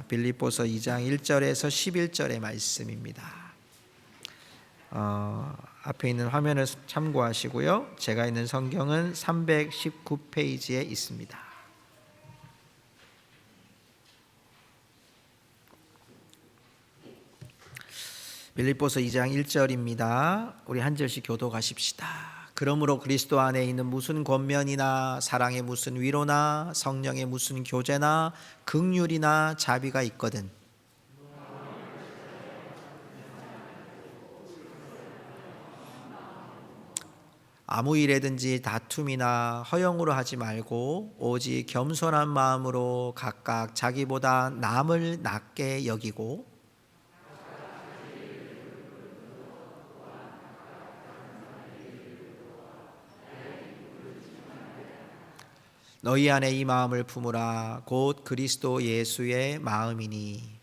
빌립보서 2장 1절에서 11절의 말씀입니다. 앞에 있는 화면을 참고하시고요. 제가 있는 성경은 319페이지에 있습니다. 빌립보서 2장 1절입니다. 우리 한 절씩 교독하십시다. 그러므로 그리스도 안에 있는 무슨 권면이나 사랑의 무슨 위로나 성령의 무슨 교제나 긍휼이나 자비가 있거든 아무 일에든지 다툼이나 허영으로 하지 말고 오직 겸손한 마음으로 각각 자기보다 남을 낮게 여기고 너희 안에 이 마음을 품으라. 곧 그리스도 예수의 마음이니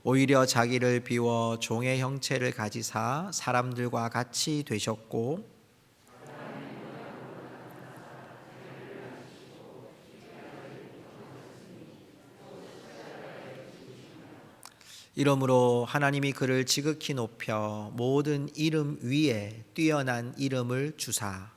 오히려 자기를 비워 종의 형체를 가지사 사람들과 같이 되셨고 이러므로 하나님이 그를 지극히 높여 모든 이름 위에 뛰어난 이름을 주사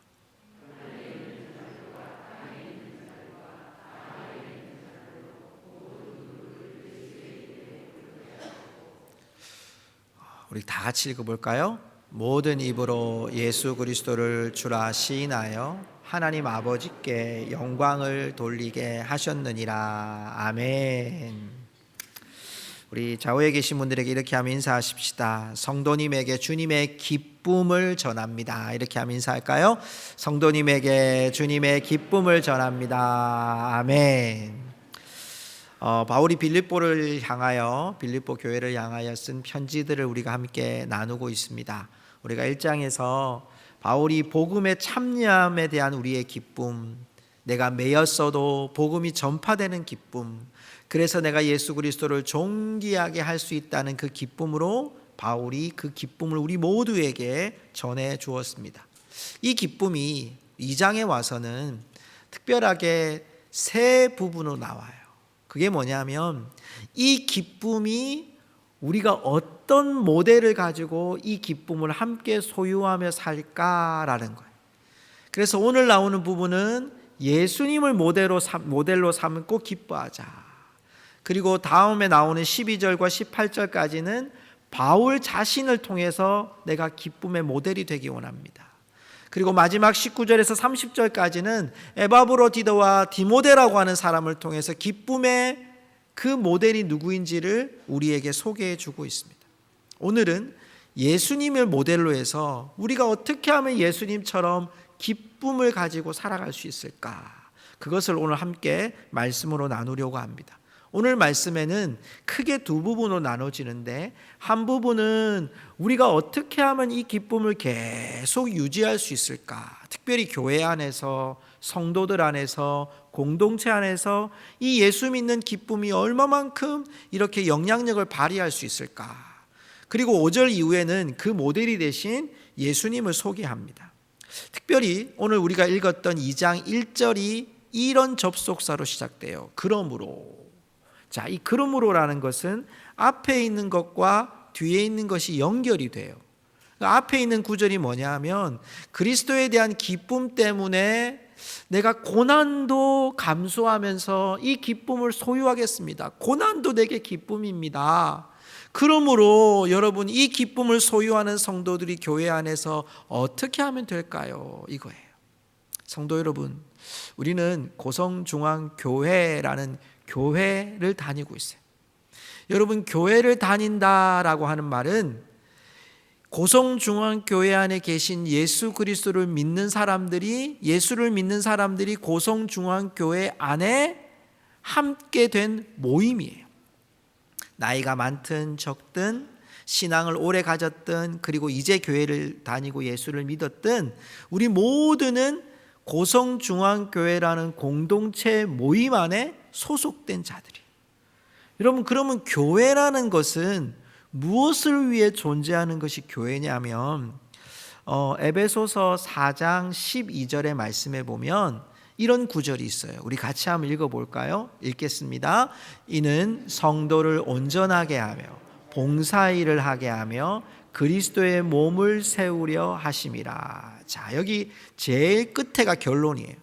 우리 다 같이 읽어볼까요? 모든 입으로 예수 그리스도를 주라 시인하여 하나님 아버지께 영광을 돌리게 하셨느니라. 아멘. 우리 좌우에 계신 분들에게 이렇게 하면 인사하십시다. 성도님에게 주님의 기쁨을 전합니다. 이렇게 하면 인사할까요? 성도님에게 주님의 기쁨을 전합니다. 아멘. 바울이 빌립보를 향하여 빌립보 교회를 향하여 쓴 편지들을 우리가 함께 나누고 있습니다. 우리가 1장에서 바울이 복음의 참여함에 대한 우리의 기쁨, 내가 매였어도 복음이 전파되는 기쁨, 그래서 내가 예수 그리스도를 존귀하게 할 수 있다는 그 기쁨으로 바울이 그 기쁨을 우리 모두에게 전해 주었습니다. 이 기쁨이 2장에 와서는 특별하게 세 부분으로 나와요. 그게 뭐냐면 이 기쁨이 우리가 어떤 모델을 가지고 이 기쁨을 함께 소유하며 살까라는 거예요. 그래서 오늘 나오는 부분은 예수님을 모델로 삼고 기뻐하자. 그리고 다음에 나오는 12절과 18절까지는 바울 자신을 통해서 내가 기쁨의 모델이 되기 원합니다. 그리고 마지막 19절에서 30절까지는 에바브로디도와 디모데라고 하는 사람을 통해서 기쁨의 그 모델이 누구인지를 우리에게 소개해 주고 있습니다. 오늘은 예수님을 모델로 해서 우리가 어떻게 하면 예수님처럼 기쁨을 가지고 살아갈 수 있을까? 그것을 오늘 함께 말씀으로 나누려고 합니다. 오늘 말씀에는 크게 두 부분으로 나눠지는데 한 부분은 우리가 어떻게 하면 이 기쁨을 계속 유지할 수 있을까? 특별히 교회 안에서, 성도들 안에서, 공동체 안에서 이 예수 믿는 기쁨이 얼마만큼 이렇게 영향력을 발휘할 수 있을까? 그리고 5절 이후에는 그 모델이 되신 예수님을 소개합니다. 특별히 오늘 우리가 읽었던 2장 1절이 이런 접속사로 시작돼요. 그러므로. 자, 이 그러므로라는 것은 앞에 있는 것과 뒤에 있는 것이 연결이 돼요. 그러니까 앞에 있는 구절이 뭐냐 하면 그리스도에 대한 기쁨 때문에 내가 고난도 감수하면서 이 기쁨을 소유하겠습니다. 고난도 내게 기쁨입니다. 그러므로 여러분 이 기쁨을 소유하는 성도들이 교회 안에서 어떻게 하면 될까요? 이거예요. 성도 여러분, 우리는 고성중앙교회라는 교회를 다니고 있어요. 여러분, 교회를 다닌다라고 하는 말은 고성중앙교회 안에 계신 예수 그리스도를 믿는 사람들이, 예수를 믿는 사람들이 고성중앙교회 안에 함께 된 모임이에요. 나이가 많든 적든 신앙을 오래 가졌든 그리고 이제 교회를 다니고 예수를 믿었든 우리 모두는 고성중앙교회라는 공동체 모임 안에 소속된 자들이에요. 여러분, 그러면 교회라는 것은 무엇을 위해 존재하는 것이 교회냐면 에베소서 4장 12절의 말씀에 보면 이런 구절이 있어요. 우리 같이 한번 읽어볼까요? 읽겠습니다. 이는 성도를 온전하게 하며 봉사일을 하게 하며 그리스도의 몸을 세우려 하심이라. 자, 여기 제일 끝에가 결론이에요.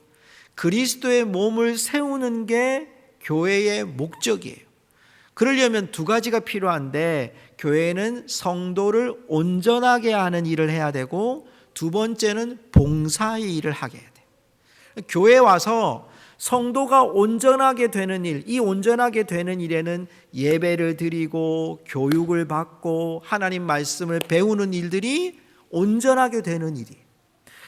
그리스도의 몸을 세우는 게 교회의 목적이에요. 그러려면 두 가지가 필요한데, 교회는 성도를 온전하게 하는 일을 해야 되고, 두 번째는 봉사의 일을 하게 해야 돼요. 교회에 와서 성도가 온전하게 되는 일, 이 온전하게 되는 일에는 예배를 드리고 교육을 받고 하나님 말씀을 배우는 일들이 온전하게 되는 일이에요.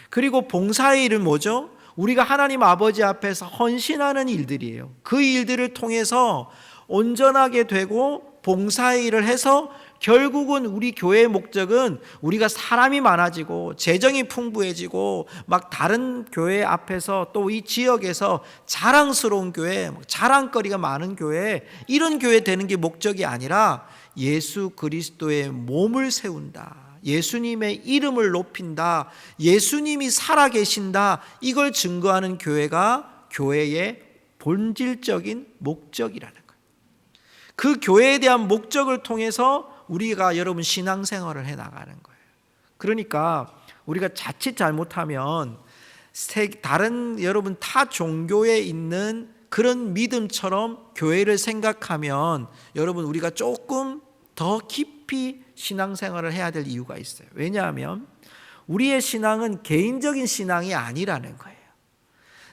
그리고 봉사의 일은 뭐죠? 우리가 하나님 아버지 앞에서 헌신하는 일들이에요. 그 일들을 통해서 온전하게 되고 봉사의 일을 해서 결국은 우리 교회의 목적은 우리가 사람이 많아지고 재정이 풍부해지고 막 다른 교회 앞에서 또 이 지역에서 자랑스러운 교회, 자랑거리가 많은 교회, 이런 교회 되는 게 목적이 아니라 예수 그리스도의 몸을 세운다, 예수님의 이름을 높인다, 예수님이 살아계신다, 이걸 증거하는 교회가 교회의 본질적인 목적이라는 거예요. 그 교회에 대한 목적을 통해서 우리가 여러분 신앙생활을 해나가는 거예요. 그러니까 우리가 자칫 잘못하면 다른 여러분 타 종교에 있는 그런 믿음처럼 교회를 생각하면 여러분 우리가 조금 더 깊이 신앙생활을 해야 될 이유가 있어요. 왜냐하면 우리의 신앙은 개인적인 신앙이 아니라는 거예요.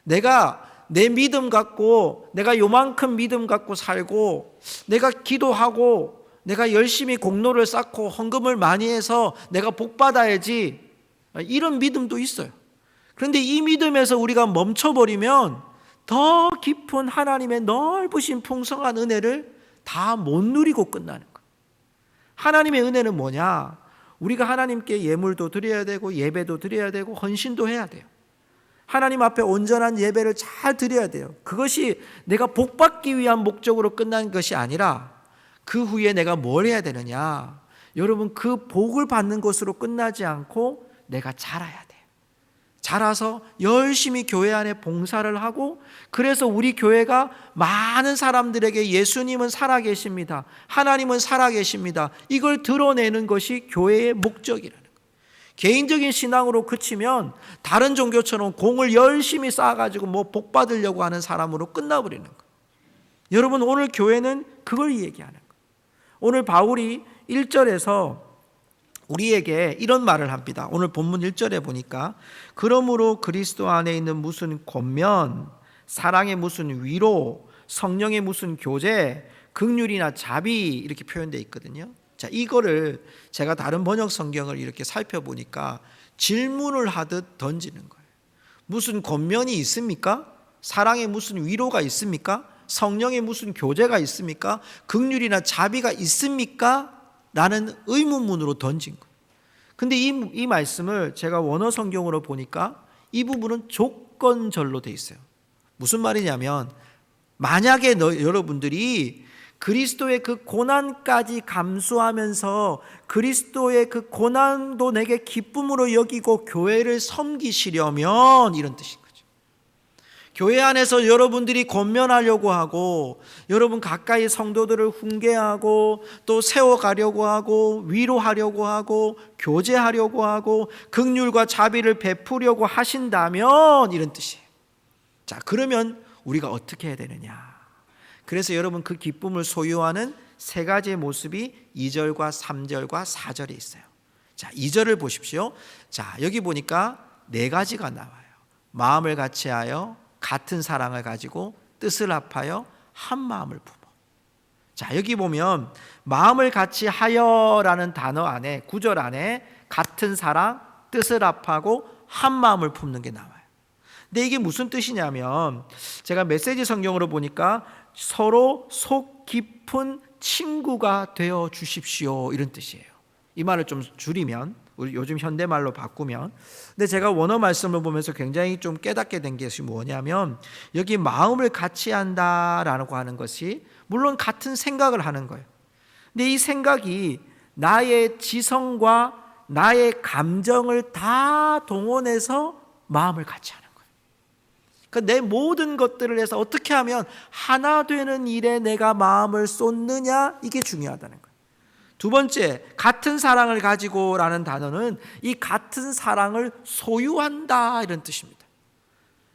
내가 내 믿음 갖고, 내가 요만큼 믿음 갖고 살고, 내가 기도하고 내가 열심히 공로를 쌓고 헌금을 많이 해서 내가 복 받아야지, 이런 믿음도 있어요. 그런데 이 믿음에서 우리가 멈춰버리면 더 깊은 하나님의 넓으신 풍성한 은혜를 다 못 누리고 끝나는 거예요. 하나님의 은혜는 뭐냐? 우리가 하나님께 예물도 드려야 되고 예배도 드려야 되고 헌신도 해야 돼요. 하나님 앞에 온전한 예배를 잘 드려야 돼요. 그것이 내가 복 받기 위한 목적으로 끝난 것이 아니라 그 후에 내가 뭘 해야 되느냐? 여러분, 그 복을 받는 것으로 끝나지 않고 내가 자라야 돼요. 자라서 열심히 교회 안에 봉사를 하고, 그래서 우리 교회가 많은 사람들에게 예수님은 살아계십니다, 하나님은 살아계십니다, 이걸 드러내는 것이 교회의 목적이라는 거예요. 개인적인 신앙으로 그치면 다른 종교처럼 공을 열심히 쌓아가지고 뭐 복 받으려고 하는 사람으로 끝나버리는 거예요. 여러분, 오늘 교회는 그걸 얘기하는 거예요. 오늘 바울이 1절에서 우리에게 이런 말을 합니다. 오늘 본문 1절에 보니까 그러므로 그리스도 안에 있는 무슨 권면, 사랑의 무슨 위로, 성령의 무슨 교제, 긍휼이나 자비, 이렇게 표현되어 있거든요. 자, 이거를 제가 다른 번역 성경을 이렇게 살펴보니까 질문을 하듯 던지는 거예요. 무슨 권면이 있습니까? 사랑의 무슨 위로가 있습니까? 성령의 무슨 교제가 있습니까? 긍휼이나 자비가 있습니까? 라는 의문문으로 던진 거예요. 근데 이 말씀을 제가 원어 성경으로 보니까 이 부분은 조건절로 돼 있어요. 무슨 말이냐면, 만약에 여러분들이 그리스도의 그 고난까지 감수하면서 그리스도의 그 고난도 내게 기쁨으로 여기고 교회를 섬기시려면, 이런 뜻인 거죠. 교회 안에서 여러분들이 권면하려고 하고, 여러분 가까이 성도들을 훈계하고 또 세워가려고 하고 위로하려고 하고 교제하려고 하고 긍휼과 자비를 베푸려고 하신다면, 이런 뜻이에요. 자, 그러면 우리가 어떻게 해야 되느냐? 그래서 여러분, 그 기쁨을 소유하는 세 가지의 모습이 2절과 3절과 4절에 있어요. 자, 2절을 보십시오. 자, 여기 보니까 네 가지가 나와요. 마음을 같이하여 같은 사랑을 가지고 뜻을 합하여 한 마음을 품어. 자, 여기 보면 마음을 같이하여라는 단어 안에, 구절 안에 같은 사랑, 뜻을 합하고 한 마음을 품는 게 나와요. 근데 이게 무슨 뜻이냐면, 제가 메시지 성경으로 보니까 서로 속 깊은 친구가 되어 주십시오, 이런 뜻이에요. 이 말을 좀 줄이면, 우리 요즘 현대말로 바꾸면, 근데 제가 원어 말씀을 보면서 굉장히 좀 깨닫게 된 것이 뭐냐면, 여기 마음을 같이 한다라고 하는 것이 물론 같은 생각을 하는 거예요. 근데 이 생각이 나의 지성과 나의 감정을 다 동원해서 마음을 같이 하는 거예요. 그러니까 내 모든 것들을 해서 어떻게 하면 하나 되는 일에 내가 마음을 쏟느냐, 이게 중요하다는 거예요. 두 번째, 같은 사랑을 가지고라는 단어는 이 같은 사랑을 소유한다, 이런 뜻입니다.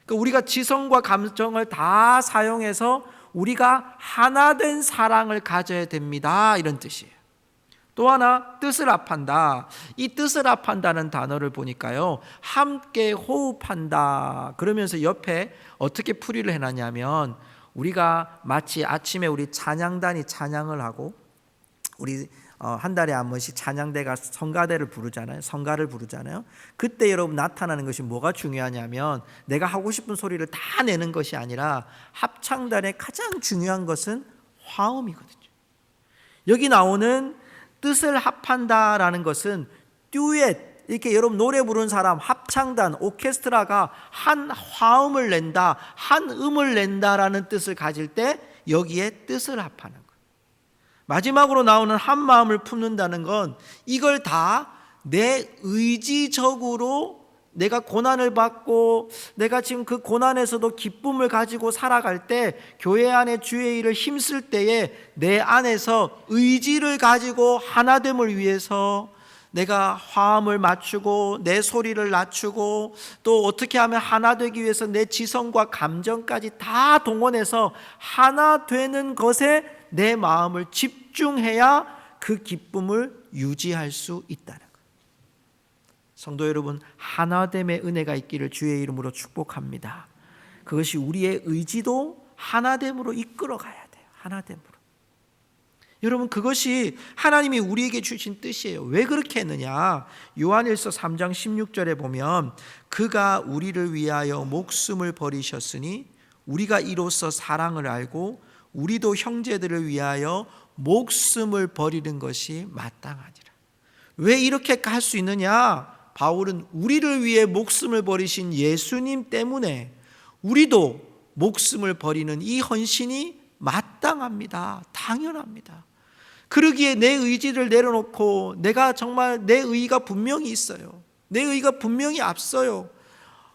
그러니까 우리가 지성과 감정을 다 사용해서 우리가 하나 된 사랑을 가져야 됩니다, 이런 뜻이에요. 또 하나, 뜻을 합한다. 이 뜻을 합한다는 단어를 보니까요, 함께 호흡한다 그러면서 옆에 어떻게 풀이를 해놨냐면, 우리가 마치 아침에 우리 찬양단이 찬양을 하고 우리 한 달에 한 번씩 찬양대가 성가대를 부르잖아요. 성가를 부르잖아요. 그때 여러분 나타나는 것이 뭐가 중요하냐면, 내가 하고 싶은 소리를 다 내는 것이 아니라 합창단의 가장 중요한 것은 화음이거든요. 여기 나오는 뜻을 합한다라는 것은 듀엣, 이렇게 여러분 노래 부르는 사람, 합창단, 오케스트라가 한 화음을 낸다, 한 음을 낸다라는 뜻을 가질 때 여기에 뜻을 합하는 거예요. 마지막으로 나오는 한 마음을 품는다는 건 이걸 다 내 의지적으로 내가 고난을 받고 내가 지금 그 고난에서도 기쁨을 가지고 살아갈 때, 교회 안에 주의 일을 힘쓸 때에 내 안에서 의지를 가지고 하나됨을 위해서 내가 화음을 맞추고 내 소리를 낮추고, 또 어떻게 하면 하나 되기 위해서 내 지성과 감정까지 다 동원해서 하나 되는 것에 내 마음을 집중해야 그 기쁨을 유지할 수 있다는 거예요. 성도 여러분, 하나됨의 은혜가 있기를 주의 이름으로 축복합니다. 그것이 우리의 의지도 하나됨으로 이끌어 가야 돼요. 하나됨으로. 여러분, 그것이 하나님이 우리에게 주신 뜻이에요. 왜 그렇게 했느냐? 요한일서 3장 16절에 보면, 그가 우리를 위하여 목숨을 버리셨으니 우리가 이로써 사랑을 알고 우리도 형제들을 위하여 목숨을 버리는 것이 마땅하니라. 왜 이렇게 할 수 있느냐? 바울은 우리를 위해 목숨을 버리신 예수님 때문에 우리도 목숨을 버리는 이 헌신이 마땅합니다. 당연합니다. 그러기에 내 의지를 내려놓고, 내가 정말 내 의의가 분명히 있어요. 내 의의가 분명히 앞서요.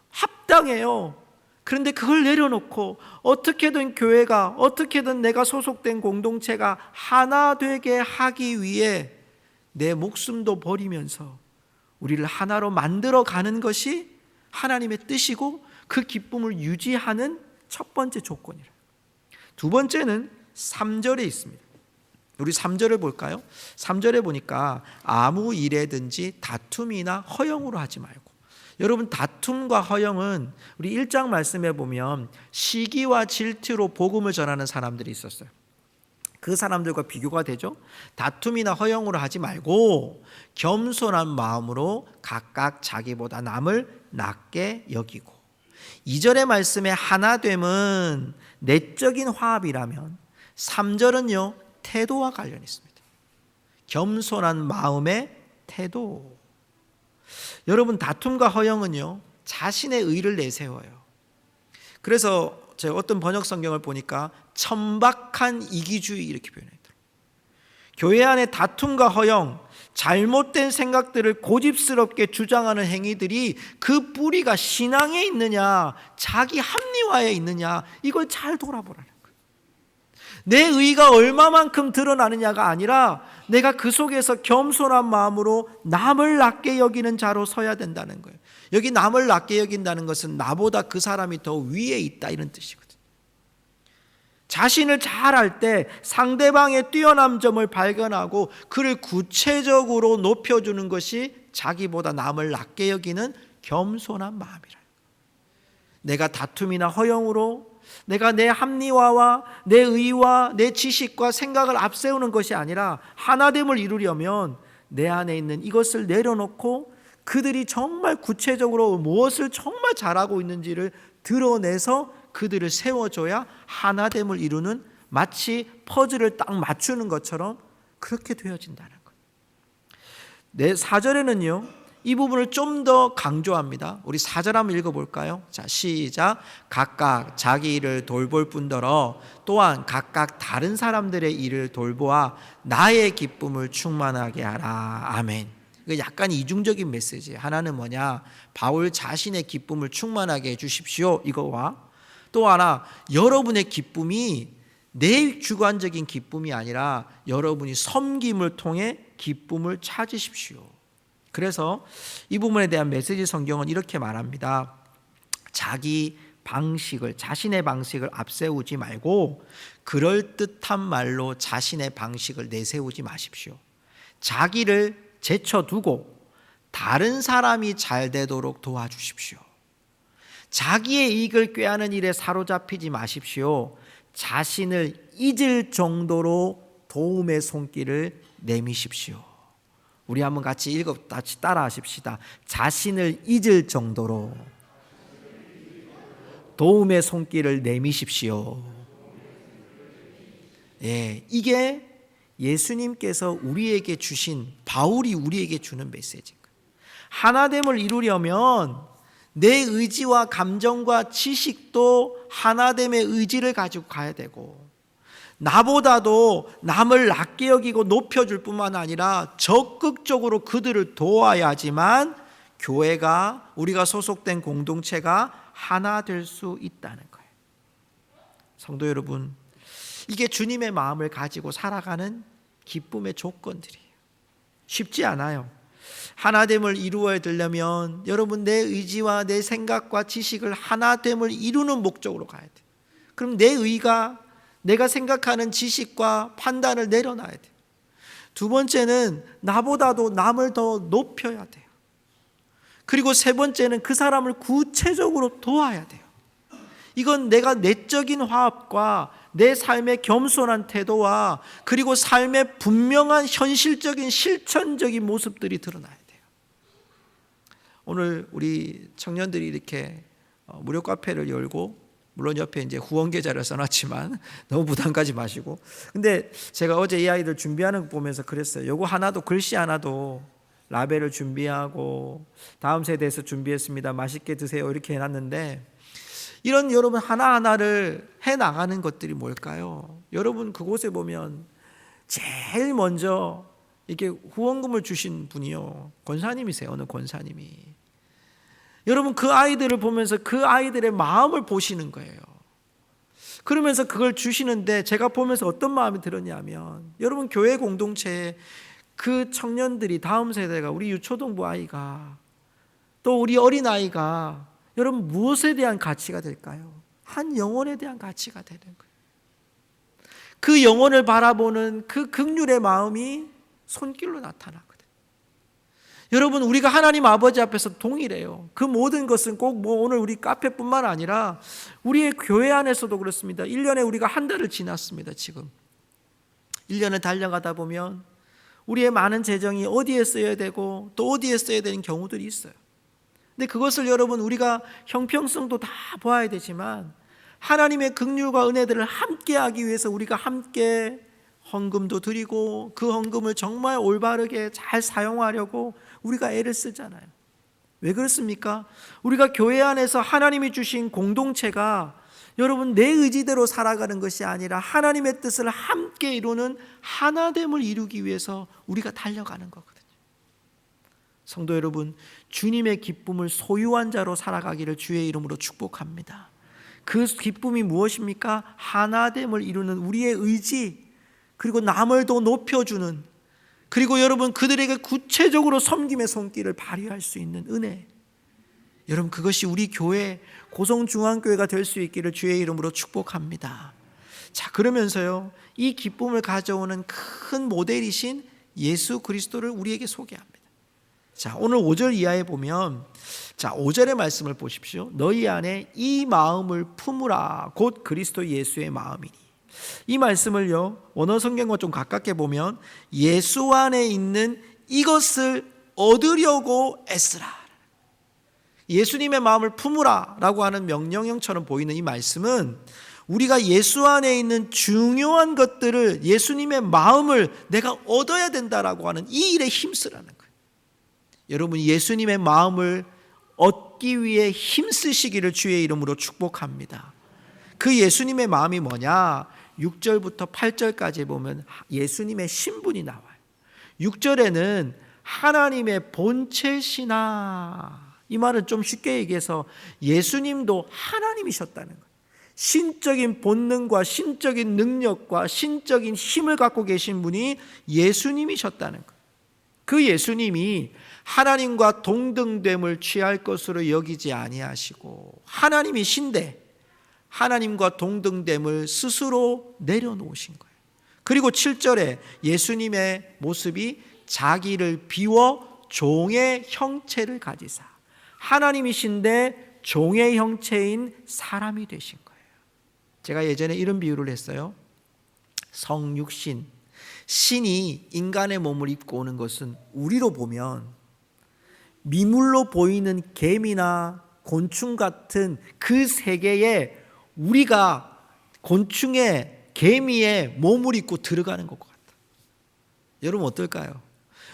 합당해요. 그런데 그걸 내려놓고 어떻게든 교회가, 어떻게든 내가 소속된 공동체가 하나 되게 하기 위해 내 목숨도 버리면서 우리를 하나로 만들어 가는 것이 하나님의 뜻이고, 그 기쁨을 유지하는 첫 번째 조건이라. 두 번째는 3절에 있습니다. 우리 3절을 볼까요? 3절에 보니까 아무 일에든지 다툼이나 허영으로 하지 말고. 여러분, 다툼과 허영은 우리 1장 말씀에 보면 시기와 질투로 복음을 전하는 사람들이 있었어요. 그 사람들과 비교가 되죠. 다툼이나 허영으로 하지 말고 겸손한 마음으로 각각 자기보다 남을 낮게 여기고. 2절의 말씀에 하나됨은 내적인 화합이라면 3절은요, 태도와 관련이 있습니다. 겸손한 마음의 태도. 여러분, 다툼과 허영은요, 자신의 의를 내세워요. 그래서 제가 어떤 번역 성경을 보니까 천박한 이기주의, 이렇게 표현했더라고요. 교회 안에 다툼과 허영, 잘못된 생각들을 고집스럽게 주장하는 행위들이 그 뿌리가 신앙에 있느냐, 자기 합리화에 있느냐, 이걸 잘 돌아보라는 거예요. 내 의가 얼마만큼 드러나느냐가 아니라 내가 그 속에서 겸손한 마음으로 남을 낮게 여기는 자로 서야 된다는 거예요. 여기 남을 낮게 여긴다는 것은 나보다 그 사람이 더 위에 있다, 이런 뜻이거든요. 자신을 잘 알 때 상대방의 뛰어난 점을 발견하고 그를 구체적으로 높여주는 것이 자기보다 남을 낮게 여기는 겸손한 마음이라. 내가 다툼이나 허영으로 내가 내 합리화와 내 의와 내 지식과 생각을 앞세우는 것이 아니라 하나됨을 이루려면 내 안에 있는 이것을 내려놓고 그들이 정말 구체적으로 무엇을 정말 잘하고 있는지를 드러내서 그들을 세워줘야 하나됨을 이루는, 마치 퍼즐을 딱 맞추는 것처럼 그렇게 되어진다는 거예요. 네, 4절에는요 이 부분을 좀 더 강조합니다. 우리 4절 한번 읽어볼까요? 자, 시작. 각각 자기 일을 돌볼 뿐더러 또한 각각 다른 사람들의 일을 돌보아 나의 기쁨을 충만하게 하라. 아멘. 약간 이중적인 메시지예요. 하나는 뭐냐? 바울 자신의 기쁨을 충만하게 해주십시오. 이거와 또 하나, 여러분의 기쁨이 내 주관적인 기쁨이 아니라 여러분이 섬김을 통해 기쁨을 찾으십시오. 그래서 이 부분에 대한 메시지 성경은 이렇게 말합니다. 자신의 방식을 앞세우지 말고 그럴듯한 말로 자신의 방식을 내세우지 마십시오. 자기를 제쳐두고 다른 사람이 잘 되도록 도와주십시오. 자기의 이익을 꾀하는 일에 사로잡히지 마십시오. 자신을 잊을 정도로 도움의 손길을 내미십시오. 우리 한번 같이 같이 따라 하십시다. 자신을 잊을 정도로 도움의 손길을 내미십시오. 예, 이게 예수님께서 우리에게 주신, 바울이 우리에게 주는 메시지입니다. 하나됨을 이루려면 내 의지와 감정과 지식도 하나됨의 의지를 가지고 가야 되고, 나보다도 남을 낮게 여기고 높여줄 뿐만 아니라 적극적으로 그들을 도와야지만 교회가, 우리가 소속된 공동체가 하나 될 수 있다는 거예요. 성도 여러분, 이게 주님의 마음을 가지고 살아가는 기쁨의 조건들이에요. 쉽지 않아요. 하나됨을 이루어야 되려면 여러분 내 의지와 내 생각과 지식을 하나됨을 이루는 목적으로 가야 돼요. 그럼 내 의가 내가 생각하는 지식과 판단을 내려놔야 돼요. 두 번째는 나보다도 남을 더 높여야 돼요. 그리고 세 번째는 그 사람을 구체적으로 도와야 돼요. 이건 내가 내적인 화합과 내 삶의 겸손한 태도와 그리고 삶의 분명한 현실적인 실천적인 모습들이 드러나야 돼요. 오늘 우리 청년들이 이렇게 무료 카페를 열고, 물론 옆에 이제 후원 계좌를 써놨지만 너무 부담 가지 마시고, 근데 제가 어제 이 아이들 준비하는 거 보면서 그랬어요. 요거 하나도, 글씨 하나도 라벨을 준비하고 다음 세대에서 준비했습니다, 맛있게 드세요, 이렇게 해놨는데, 이런 여러분 하나하나를 해나가는 것들이 뭘까요? 여러분 그곳에 보면 제일 먼저 이렇게 후원금을 주신 분이요, 권사님이세요. 어느 권사님이. 여러분 그 아이들을 보면서 그 아이들의 마음을 보시는 거예요. 그러면서 그걸 주시는데 제가 보면서 어떤 마음이 들었냐면, 여러분 교회 공동체에 그 청년들이, 다음 세대가, 우리 유초동부 아이가, 또 우리 어린아이가 여러분 무엇에 대한 가치가 될까요? 한 영혼에 대한 가치가 되는 거예요. 그 영혼을 바라보는 그 긍휼의 마음이 손길로 나타나거든요. 여러분 우리가 하나님 아버지 앞에서 동일해요. 그 모든 것은 꼭 오늘 우리 카페뿐만 아니라 우리의 교회 안에서도 그렇습니다. 1년에 우리가 한 달을 지났습니다. 지금 1년을 달려가다 보면 우리의 많은 재정이 어디에 써야 되고 또 어디에 써야 되는 경우들이 있어요. 근데 그것을 여러분 우리가 형평성도 다 보아야 되지만, 하나님의 긍휼과 은혜들을 함께 하기 위해서 우리가 함께 헌금도 드리고 그 헌금을 정말 올바르게 잘 사용하려고 우리가 애를 쓰잖아요. 왜 그렇습니까? 우리가 교회 안에서 하나님이 주신 공동체가 여러분 내 의지대로 살아가는 것이 아니라 하나님의 뜻을 함께 이루는 하나됨을 이루기 위해서 우리가 달려가는 거거든요. 성도 여러분, 주님의 기쁨을 소유한 자로 살아가기를 주의 이름으로 축복합니다. 그 기쁨이 무엇입니까? 하나됨을 이루는 우리의 의지, 그리고 남을 더 높여주는, 그리고 여러분 그들에게 구체적으로 섬김의 손길을 발휘할 수 있는 은혜, 여러분 그것이 우리 교회 고성중앙교회가 될 수 있기를 주의 이름으로 축복합니다. 자, 그러면서요, 이 기쁨을 가져오는 큰 모델이신 예수 그리스도를 우리에게 소개합니다. 자, 오늘 5절 이하에 보면, 자 5절의 말씀을 보십시오. 너희 안에 이 마음을 품으라, 곧 그리스도 예수의 마음이니. 이 말씀을요, 원어 성경과 좀 가깝게 보면 예수 안에 있는 이것을 얻으려고 애쓰라, 예수님의 마음을 품으라 라고 하는 명령형처럼 보이는 이 말씀은 우리가 예수 안에 있는 중요한 것들을, 예수님의 마음을 내가 얻어야 된다라고 하는 이 일에 힘쓰라는 거예요. 여러분 예수님의 마음을 얻기 위해 힘쓰시기를 주의 이름으로 축복합니다. 그 예수님의 마음이 뭐냐? 6절부터 8절까지 보면 예수님의 신분이 나와요. 6절에는 하나님의 본체시나. 이 말은 좀 쉽게 얘기해서 예수님도 하나님이셨다는 거예요. 신적인 본능과 신적인 능력과 신적인 힘을 갖고 계신 분이 예수님이셨다는 거예요. 그 예수님이 하나님과 동등됨을 취할 것으로 여기지 아니하시고 하나님이신데 하나님과 동등됨을 스스로 내려놓으신 거예요. 그리고 7절에 예수님의 모습이 자기를 비워 종의 형체를 가지사 하나님이신데 종의 형체인 사람이 되신 거예요. 제가 예전에 이런 비유를 했어요. 성육신, 신이 인간의 몸을 입고 오는 것은 우리로 보면 미물로 보이는 개미나 곤충 같은 그 세계에 우리가 곤충의 개미의 몸을 입고 들어가는 것 같아요. 여러분 어떨까요?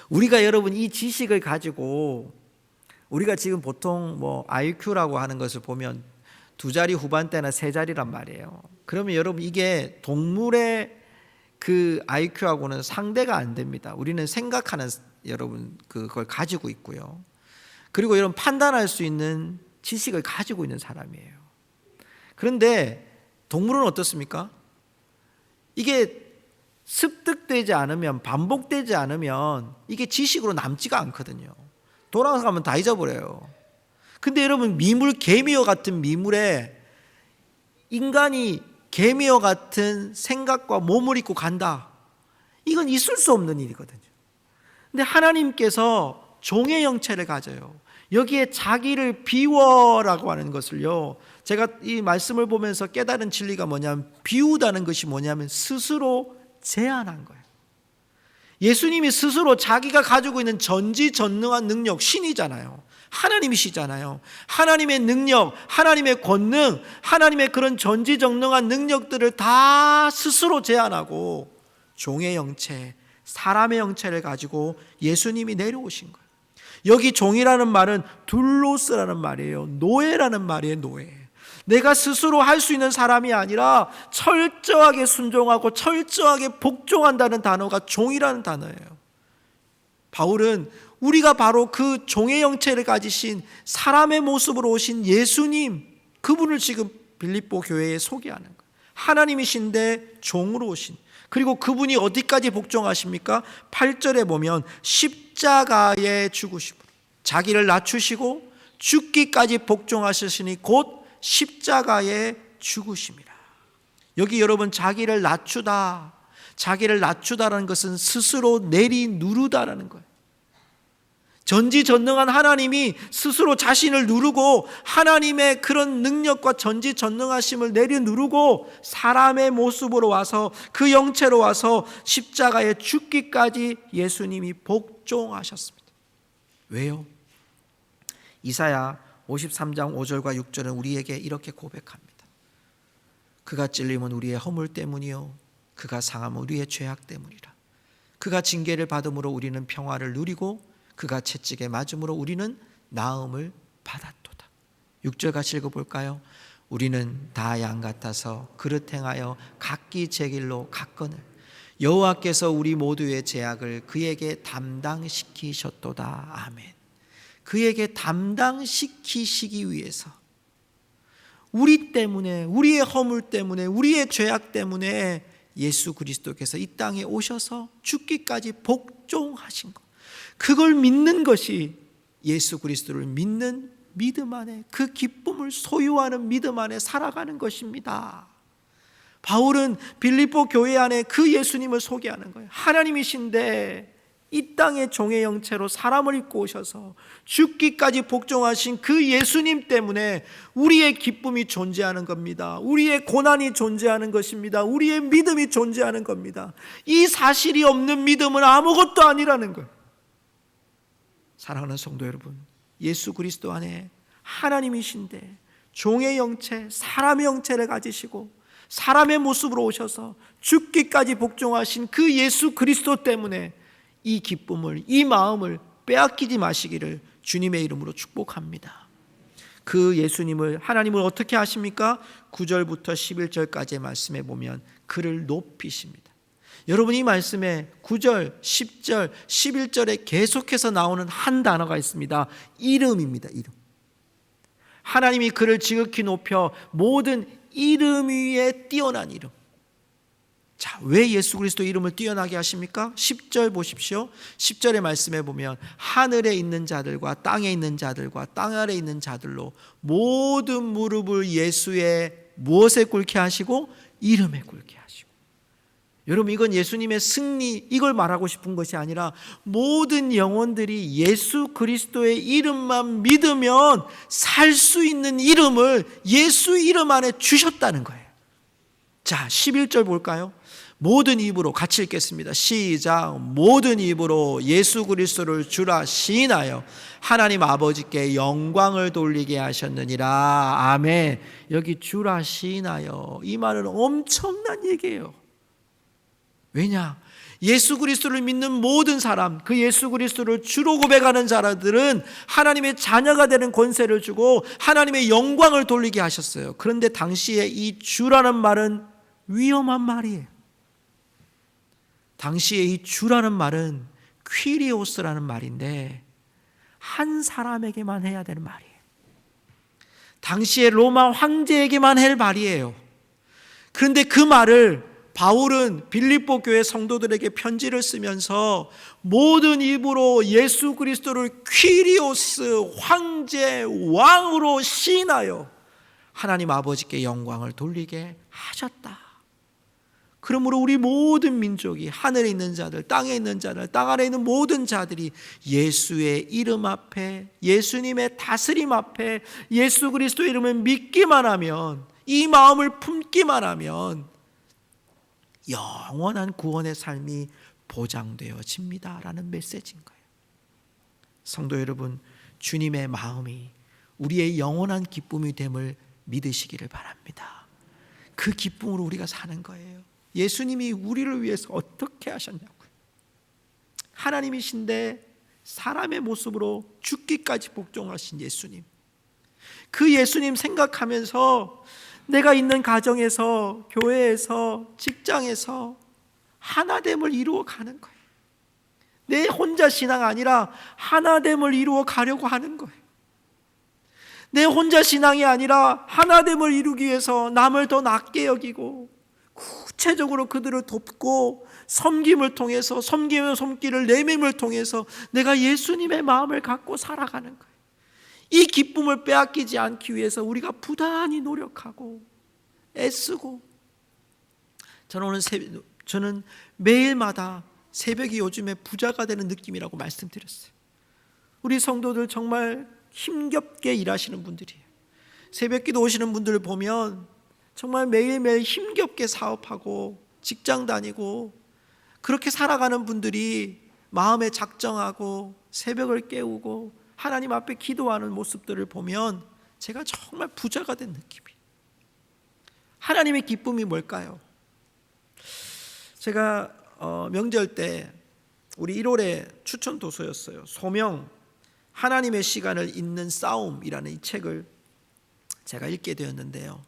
우리가 여러분 이 지식을 가지고 우리가 지금 보통 IQ라고 하는 것을 보면 2자리 후반대나 3자리란 말이에요. 그러면 여러분 이게 동물의 그 IQ하고는 상대가 안 됩니다. 우리는 생각하는 여러분 그걸 가지고 있고요. 그리고 여러분 판단할 수 있는 지식을 가지고 있는 사람이에요. 그런데 동물은 어떻습니까? 이게 습득되지 않으면 반복되지 않으면 이게 지식으로 남지가 않거든요. 돌아가면 다 잊어버려요. 근데 여러분 미물 개미와 같은 미물에 인간이 개미와 같은 생각과 몸을 입고 간다. 이건 있을 수 없는 일이거든요. 근데 하나님께서 종의 형체를 가져요. 여기에 자기를 비워라고 하는 것을요, 제가 이 말씀을 보면서 깨달은 진리가 뭐냐면 비우다는 것이 뭐냐면 스스로 제한한 거예요. 예수님이 스스로 자기가 가지고 있는 전지전능한 능력, 신이잖아요. 하나님이시잖아요. 하나님의 능력, 하나님의 권능, 하나님의 그런 전지전능한 능력들을 다 스스로 제한하고 종의 형체, 사람의 형체를 가지고 예수님이 내려오신 거예요. 여기 종이라는 말은 둘로스라는 말이에요. 노예라는 말이에요. 노예. 내가 스스로 할 수 있는 사람이 아니라 철저하게 순종하고 철저하게 복종한다는 단어가 종이라는 단어예요. 바울은 우리가 바로 그 종의 형체를 가지신 사람의 모습으로 오신 예수님, 그분을 지금 빌립보 교회에 소개하는 거예요. 하나님이신데 종으로 오신, 그리고 그분이 어디까지 복종하십니까? 8절에 보면 십자가에 죽으시고 자기를 낮추시고 죽기까지 복종하시니 곧 십자가에 죽으심이라. 여기 여러분 자기를 낮추다, 자기를 낮추다라는 것은 스스로 내리누르다라는 거예요. 전지전능한 하나님이 스스로 자신을 누르고 하나님의 그런 능력과 전지전능하심을 내려누르고 사람의 모습으로 와서 그 형체로 와서 십자가에 죽기까지 예수님이 복종하셨습니다. 왜요? 이사야 53장 5절과 6절은 우리에게 이렇게 고백합니다. 그가 찔림은 우리의 허물 때문이요 그가 상함은 우리의 죄악 때문이라. 그가 징계를 받음으로 우리는 평화를 누리고 그가 채찍에 맞음으로 우리는 나음을 받았도다. 6절 같이 읽어볼까요? 우리는 다 양 같아서 그릇 행하여 각기 제 길로 갔거늘 여호와께서 우리 모두의 죄악을 그에게 담당시키셨도다. 아멘. 그에게 담당시키시기 위해서 우리 때문에, 우리의 허물 때문에, 우리의 죄악 때문에 예수 그리스도께서 이 땅에 오셔서 죽기까지 복종하신 것, 그걸 믿는 것이 예수 그리스도를 믿는 믿음 안에, 그 기쁨을 소유하는 믿음 안에 살아가는 것입니다. 바울은 빌립보 교회 안에 그 예수님을 소개하는 거예요. 하나님이신데 이 땅의 종의 형체로 사람을 입고 오셔서 죽기까지 복종하신 그 예수님 때문에 우리의 기쁨이 존재하는 겁니다. 우리의 고난이 존재하는 것입니다. 우리의 믿음이 존재하는 겁니다. 이 사실이 없는 믿음은 아무것도 아니라는 거예요. 사랑하는 성도 여러분, 예수 그리스도 안에 하나님이신데 종의 형체, 사람의 형체를 가지시고 사람의 모습으로 오셔서 죽기까지 복종하신 그 예수 그리스도 때문에 이 기쁨을, 이 마음을 빼앗기지 마시기를 주님의 이름으로 축복합니다. 그 예수님을, 하나님을 어떻게 하십니까? 9절부터 11절까지의 말씀에 보면 그를 높이십니다. 여러분, 이 말씀에 9절, 10절, 11절에 계속해서 나오는 한 단어가 있습니다. 이름입니다. 이름. 하나님이 그를 지극히 높여 모든 이름 위에 뛰어난 이름. 자, 왜 예수 그리스도 이름을 뛰어나게 하십니까? 10절 보십시오. 10절의 말씀에 보면 하늘에 있는 자들과 땅에 있는 자들과 땅 아래에 있는 자들로 모든 무릎을 예수의 무엇에 꿇게 하시고? 이름에 꿇게 하시고. 여러분, 이건 예수님의 승리, 이걸 말하고 싶은 것이 아니라 모든 영혼들이 예수 그리스도의 이름만 믿으면 살 수 있는 이름을 예수 이름 안에 주셨다는 거예요. 자, 11절 볼까요? 모든 입으로 같이 읽겠습니다. 시작. 모든 입으로 예수 그리스도를 주라 시인하여 하나님 아버지께 영광을 돌리게 하셨느니라. 아멘. 여기 주라 시인하여, 이 말은 엄청난 얘기예요. 왜냐? 예수 그리스도를 믿는 모든 사람, 그 예수 그리스도를 주로 고백하는 자들은 하나님의 자녀가 되는 권세를 주고 하나님의 영광을 돌리게 하셨어요. 그런데 당시에 이 주라는 말은 위험한 말이에요. 당시에 이 주라는 말은 퀴리오스라는 말인데 한 사람에게만 해야 되는 말이에요. 당시에 로마 황제에게만 할 말이에요. 그런데 그 말을 바울은 빌립보 교회 성도들에게 편지를 쓰면서 모든 입으로 예수 그리스도를 퀴리오스 황제 왕으로 시인하여 하나님 아버지께 영광을 돌리게 하셨다. 그러므로 우리 모든 민족이, 하늘에 있는 자들, 땅에 있는 자들, 땅 아래에 있는 모든 자들이 예수의 이름 앞에, 예수님의 다스림 앞에 예수 그리스도 이름을 믿기만 하면, 이 마음을 품기만 하면 영원한 구원의 삶이 보장되어집니다라는 메시지인 거예요. 성도 여러분, 주님의 마음이 우리의 영원한 기쁨이 됨을 믿으시기를 바랍니다. 그 기쁨으로 우리가 사는 거예요. 예수님이 우리를 위해서 어떻게 하셨냐고요. 하나님이신데 사람의 모습으로 죽기까지 복종하신 예수님. 그 예수님 생각하면서 내가 있는 가정에서, 교회에서, 직장에서 하나됨을 이루어 가는 거예요. 내 혼자 신앙 아니라 하나됨을 이루어 가려고 하는 거예요. 내 혼자 신앙이 아니라 하나됨을 이루기 위해서 남을 더 낫게 여기고 구체적으로 그들을 돕고 섬김을 통해서, 섬김의 손길을 내밈을 통해서 내가 예수님의 마음을 갖고 살아가는 거예요. 이 기쁨을 빼앗기지 않기 위해서 우리가 부단히 노력하고 애쓰고, 저는 매일마다 새벽이 요즘에 부자가 되는 느낌이라고 말씀드렸어요. 우리 성도들 정말 힘겹게 일하시는 분들이에요. 새벽기도 오시는 분들을 보면 정말 매일매일 힘겹게 사업하고 직장 다니고 그렇게 살아가는 분들이 마음에 작정하고 새벽을 깨우고 하나님 앞에 기도하는 모습들을 보면 제가 정말 부자가 된 느낌이에요. 하나님의 기쁨이 뭘까요? 제가 명절 때 우리 1월에 추천 도서였어요. 소명 하나님의 시간을 잇는 싸움이라는 이 책을 제가 읽게 되었는데요.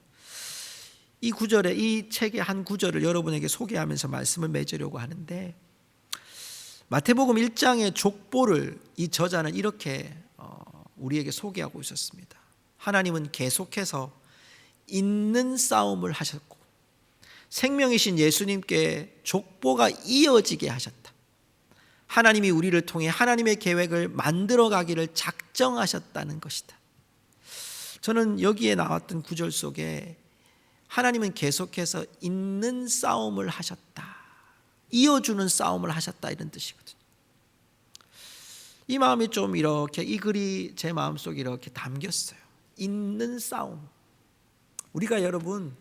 이 구절에, 이 책의 한 구절을 여러분에게 소개하면서 말씀을 맺으려고 하는데, 마태복음 1장의 족보를 이 저자는 이렇게 우리에게 소개하고 있었습니다. 하나님은 계속해서 있는 싸움을 하셨고 생명이신 예수님께 족보가 이어지게 하셨다. 하나님이 우리를 통해 하나님의 계획을 만들어 가기를 작정하셨다는 것이다. 저는 여기에 나왔던 구절 속에 하나님은 계속해서 있는 싸움을 하셨다, 이어주는 싸움을 하셨다, 이런 뜻이거든요. 이 마음이 좀 이렇게, 이 글이 제 마음속에 이렇게 담겼어요. 있는 싸움. 우리가 여러분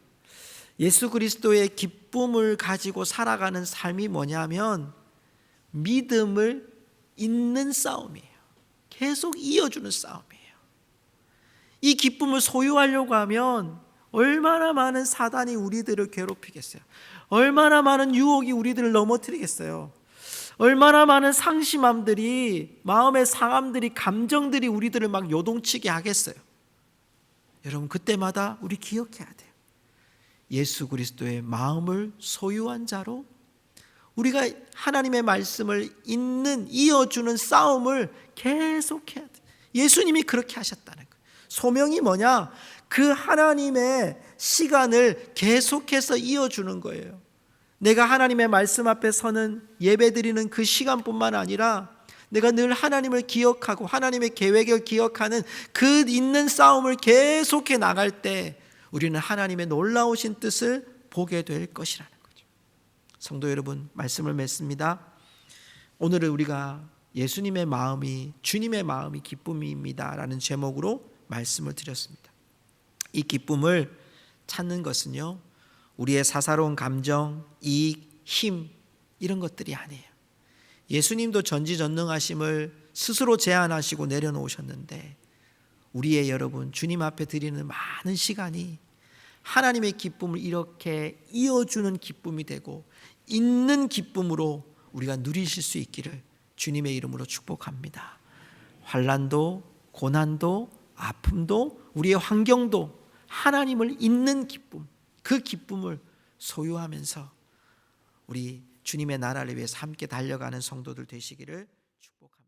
예수 그리스도의 기쁨을 가지고 살아가는 삶이 뭐냐면 믿음을 잇는 싸움이에요. 계속 이어주는 싸움이에요. 이 기쁨을 소유하려고 하면 얼마나 많은 사단이 우리들을 괴롭히겠어요. 얼마나 많은 유혹이 우리들을 넘어뜨리겠어요. 얼마나 많은 상심함들이, 마음의 상함들이, 감정들이 우리들을 막 요동치게 하겠어요. 여러분, 그때마다 우리 기억해야 돼요. 예수 그리스도의 마음을 소유한 자로 우리가 하나님의 말씀을 이어주는 싸움을 계속해야 돼. 예수님이 그렇게 하셨다는 거예요. 소명이 뭐냐? 그 하나님의 시간을 계속해서 이어주는 거예요. 내가 하나님의 말씀 앞에 서는 예배드리는 그 시간뿐만 아니라 내가 늘 하나님을 기억하고 하나님의 계획을 기억하는 그 있는 싸움을 계속해 나갈 때 우리는 하나님의 놀라우신 뜻을 보게 될 것이라는 거죠. 성도 여러분, 말씀을 맺습니다. 오늘은 우리가 예수님의 마음이 주님의 마음이 기쁨입니다 라는 제목으로 말씀을 드렸습니다. 이 기쁨을 찾는 것은요, 우리의 사사로운 감정, 이익, 힘 이런 것들이 아니에요. 예수님도 전지전능하심을 스스로 제한하시고 내려놓으셨는데 우리의 여러분 주님 앞에 드리는 많은 시간이 하나님의 기쁨을 이렇게 이어주는 기쁨이 되고 있는 기쁨으로 우리가 누리실 수 있기를 주님의 이름으로 축복합니다. 환난도 고난도 아픔도 우리의 환경도 하나님을 있는 기쁨, 그 기쁨을 소유하면서 우리 주님의 나라를 위해서 함께 달려가는 성도들 되시기를 축복합니다.